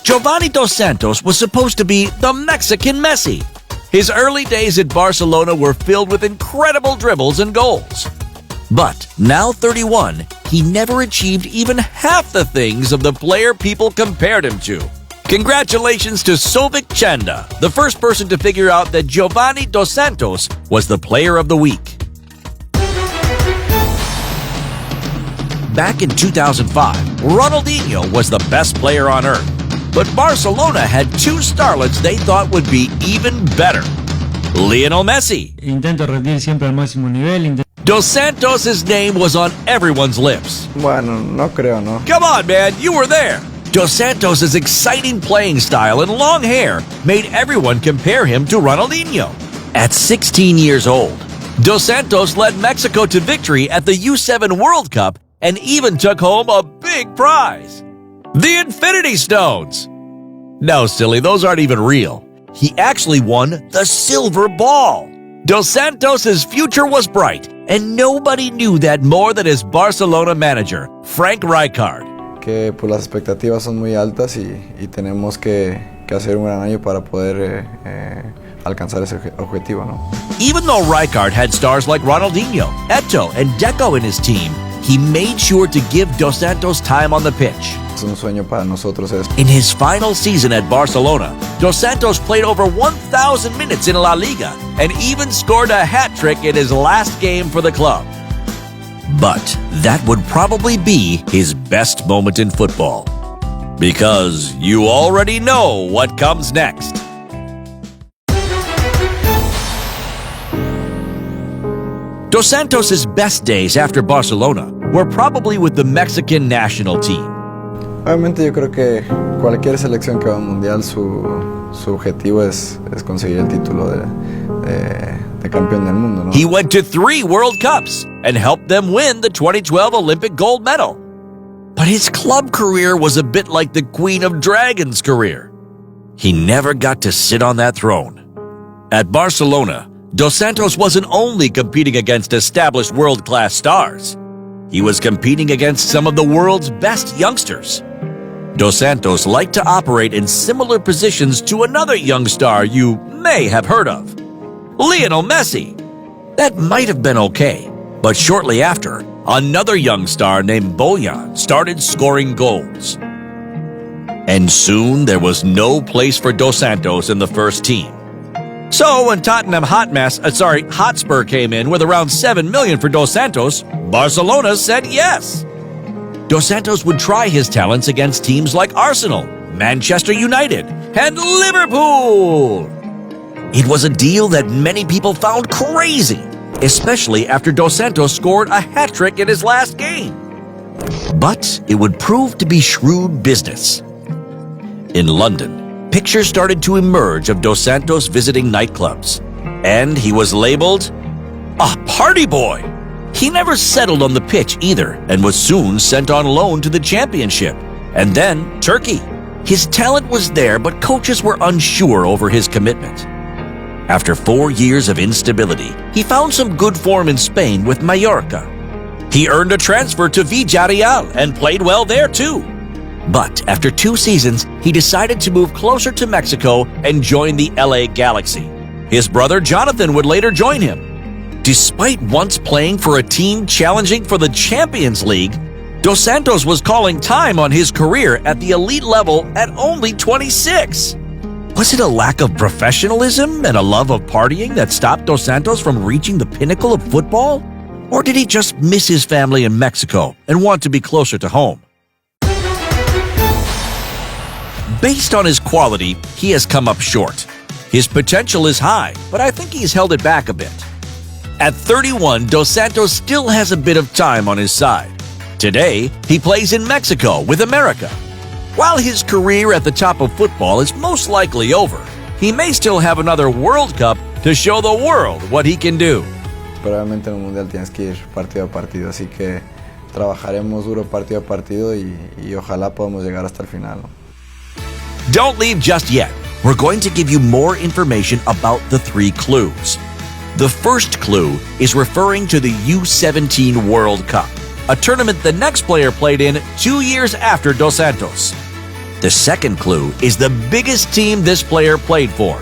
Giovanni Dos Santos was supposed to be the Mexican Messi. His early days at Barcelona were filled with incredible dribbles and goals. But now 31, he never achieved even half the things of the player people compared him to. Congratulations to Sovic Chanda, the first person to figure out that Giovanni Dos Santos was the Player of the Week. Back in 2005, Ronaldinho was the best player on earth. But Barcelona had two starlets they thought would be even better. Lionel Messi. Intento rendir siempre al máximo nivel. Dos Santos' name was on everyone's lips. Bueno, no creo, ¿no? Come on, man, you were there. Dos Santos' exciting playing style and long hair made everyone compare him to Ronaldinho. At 16 years old, Dos Santos led Mexico to victory at the U7 World Cup and even took home a big prize. The Infinity Stones! No, silly, those aren't even real. He actually won the silver ball. Dos Santos' future was bright, and nobody knew that more than his Barcelona manager, Frank Rijkaard. Que pues las expectativas son muy altas y tenemos que hacer un gran año para poder alcanzar ese objetivo, ¿no? Even though Rijkaard had stars like Ronaldinho, Eto'o, and Deco in his team, he made sure to give Dos Santos time on the pitch. Es un sueño para nosotros. In his final season at Barcelona, Dos Santos played over 1,000 minutes in La Liga and even scored a hat-trick in his last game for the club. But that would probably be his best moment in football. Because you already know what comes next. Dos Santos' best days after Barcelona were probably with the Mexican national team. Obviamente yo creo que cualquier selección que va al mundial su objetivo es conseguir el título de campeón del mundo, ¿no? He went to 3 World Cups and helped them win the 2012 Olympic gold medal. But his club career was a bit like the Queen of Dragons' career. He never got to sit on that throne. At Barcelona, Dos Santos wasn't only competing against established world-class stars. He was competing against some of the world's best youngsters. Dos Santos liked to operate in similar positions to another young star you may have heard of, Lionel Messi. That might have been okay, but shortly after, another young star named Bojan started scoring goals. And soon there was no place for Dos Santos in the first team. So when Tottenham Hotspur came in with around $7 million for Dos Santos, Barcelona said yes. Dos Santos would try his talents against teams like Arsenal, Manchester United, and Liverpool. It was a deal that many people found crazy, especially after Dos Santos scored a hat-trick in his last game. But it would prove to be shrewd business. In London, pictures started to emerge of Dos Santos visiting nightclubs, and he was labeled a party boy. He never settled on the pitch either and was soon sent on loan to the Championship, and then Turkey. His talent was there, but coaches were unsure over his commitment. After 4 years of instability, he found some good form in Spain with Mallorca. He earned a transfer to Villarreal and played well there too. But after 2 seasons, he decided to move closer to Mexico and join the LA Galaxy. His brother Jonathan would later join him. Despite once playing for a team challenging for the Champions League, Dos Santos was calling time on his career at the elite level at only 26. Was it a lack of professionalism and a love of partying that stopped Dos Santos from reaching the pinnacle of football? Or did he just miss his family in Mexico and want to be closer to home? Based on his quality, he has come up short. His potential is high, but I think he's held it back a bit. At 31, Dos Santos still has a bit of time on his side. Today, he plays in Mexico with America. While his career at the top of football is most likely over, he may still have another World Cup to show the world what he can do. Pero obviamente en el Mundial tienes que ir partido a partido, así que trabajaremos duro partido a partido y ojalá podamos llegar hasta el final, ¿no? Don't leave just yet. We're going to give you more information about the 3 clues. The first clue is referring to the U17 World Cup, a tournament the next player played in 2 years after Dos Santos. The second clue is the biggest team this player played for.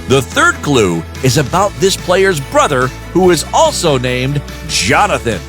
The third clue is about this player's brother, who is also named Jonathan.